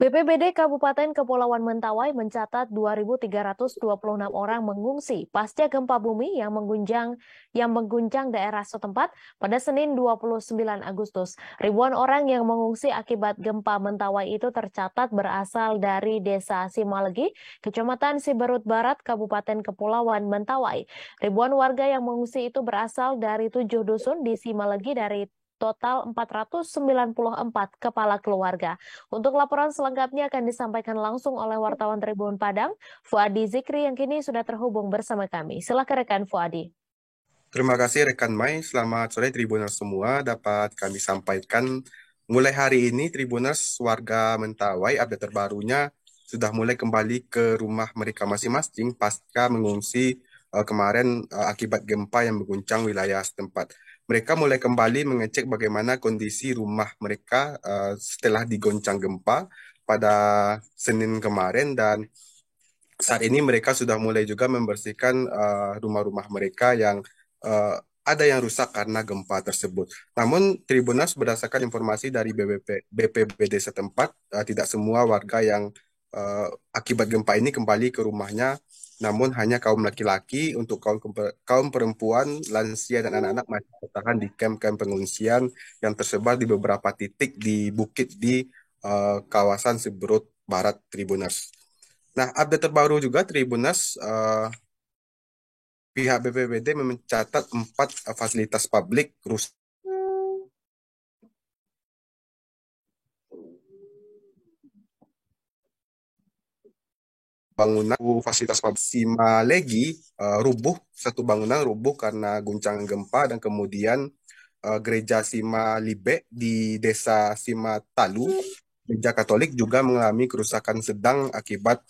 BPBD Kabupaten Kepulauan Mentawai mencatat 2.326 orang mengungsi pasca gempa bumi yang mengguncang daerah setempat pada Senin 29 Agustus. Ribuan orang yang mengungsi akibat gempa Mentawai itu tercatat berasal dari Desa Simalegi, Kecamatan Siberut Barat, Kabupaten Kepulauan Mentawai. Ribuan warga yang mengungsi itu berasal dari 7 dusun di Simalegi dari total 494 kepala keluarga. Untuk laporan selengkapnya akan disampaikan langsung oleh wartawan Tribun Padang, Fuadi Zikri yang kini sudah terhubung bersama kami. Silakan rekan Fuadi. Terima kasih rekan Mai, selamat sore Tribuners semua. Dapat kami sampaikan mulai hari ini Tribuners warga Mentawai update terbarunya sudah mulai kembali ke rumah mereka masing-masing pasca mengungsi kemarin akibat gempa yang mengguncang wilayah setempat. Mereka mulai kembali mengecek bagaimana kondisi rumah mereka setelah digoncang gempa pada Senin kemarin dan saat ini mereka sudah mulai juga membersihkan rumah-rumah mereka yang uh, ada yang rusak karena gempa tersebut. Namun Tribunas berdasarkan informasi dari BPBD setempat, tidak semua warga yang akibat gempa ini kembali ke rumahnya, namun hanya kaum laki-laki. Untuk kaum perempuan, lansia dan anak-anak masih bertahan di kamp-kamp pengungsian yang tersebar di beberapa titik di bukit di kawasan Siberut Barat Tribunas. Nah, update terbaru juga Tribunas, pihak BPBD mencatat 4 fasilitas publik rusak bangunan. Fasilitas publik Simalegi satu bangunan rubuh karena guncangan gempa, dan kemudian gereja Simalibe di desa Simatalu, gereja Katolik juga mengalami kerusakan sedang akibat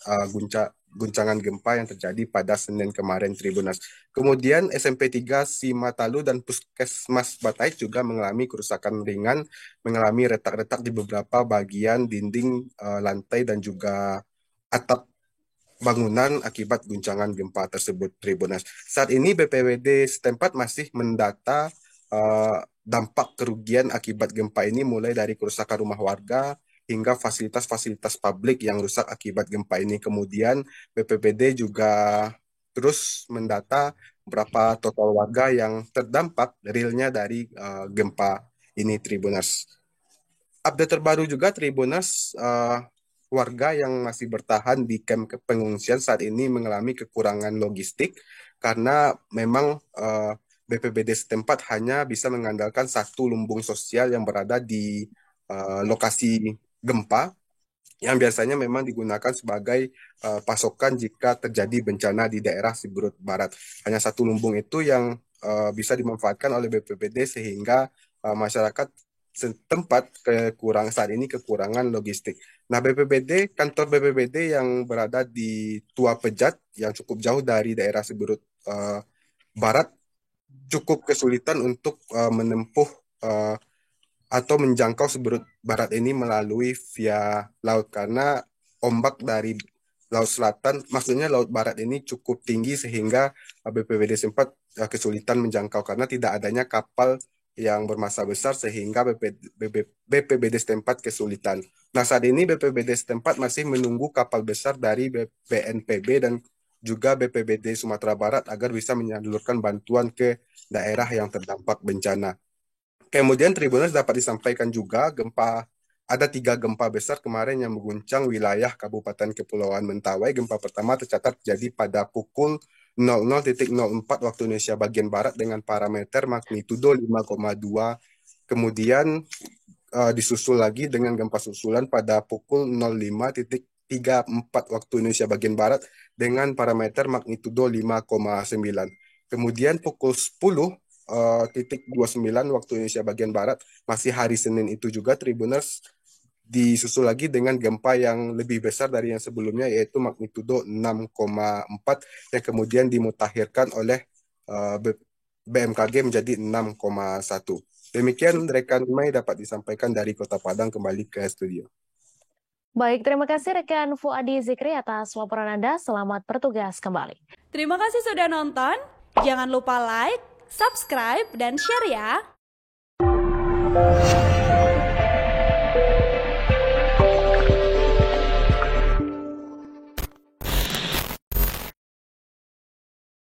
guncangan gempa yang terjadi pada Senin kemarin Tribunas. Kemudian SMP 3 Simatalu dan Puskesmas Batai juga mengalami kerusakan ringan, mengalami retak-retak di beberapa bagian dinding, lantai dan juga atap bangunan akibat guncangan gempa tersebut Tribunas. Saat ini BPBD setempat masih mendata dampak kerugian akibat gempa ini, mulai dari kerusakan rumah warga hingga fasilitas-fasilitas publik yang rusak akibat gempa ini. Kemudian BPBD juga terus mendata berapa total warga yang terdampak realnya dari gempa ini Tribunas. Update terbaru juga Tribunas, warga yang masih bertahan di kamp pengungsian saat ini mengalami kekurangan logistik karena memang BPBD setempat hanya bisa mengandalkan satu lumbung sosial yang berada di lokasi gempa, yang biasanya memang digunakan sebagai pasokan jika terjadi bencana di daerah Siberut Barat. Hanya satu lumbung itu yang bisa dimanfaatkan oleh BPBD sehingga masyarakat setempat saat ini kekurangan logistik. Nah, kantor BPBD yang berada di Tua Pejat yang cukup jauh dari daerah Siberut Barat cukup kesulitan untuk menempuh uh, atau menjangkau Siberut Barat ini melalui via laut karena ombak dari Laut Selatan, maksudnya Laut Barat ini cukup tinggi sehingga BPBD sempat kesulitan menjangkau karena tidak adanya kapal yang bermassa besar sehingga BPBD setempat kesulitan. Nah, saat ini BPBD setempat masih menunggu kapal besar dari BNPB dan juga BPBD Sumatera Barat agar bisa menyalurkan bantuan ke daerah yang terdampak bencana. Kemudian Tribuners dapat disampaikan juga ada 3 gempa besar kemarin yang mengguncang wilayah Kabupaten Kepulauan Mentawai. Gempa pertama tercatat terjadi pada pukul 00.04 waktu Indonesia bagian Barat dengan parameter magnitudo 5,2. Kemudian disusul lagi dengan gempa susulan pada pukul 05.34 waktu Indonesia bagian Barat dengan parameter magnitudo 5,9. Kemudian pukul 10.29 waktu Indonesia bagian Barat, masih hari Senin itu juga Tribuners, disusul lagi dengan gempa yang lebih besar dari yang sebelumnya, yaitu magnitudo 6,4 yang kemudian dimutakhirkan oleh BMKG menjadi 6,1. Demikian rekan Mai dapat disampaikan dari Kota Padang, kembali ke studio. Baik, terima kasih rekan Fuadi Zikri atas laporan Anda. Selamat bertugas kembali. Terima kasih sudah nonton. Jangan lupa like, subscribe, dan share ya.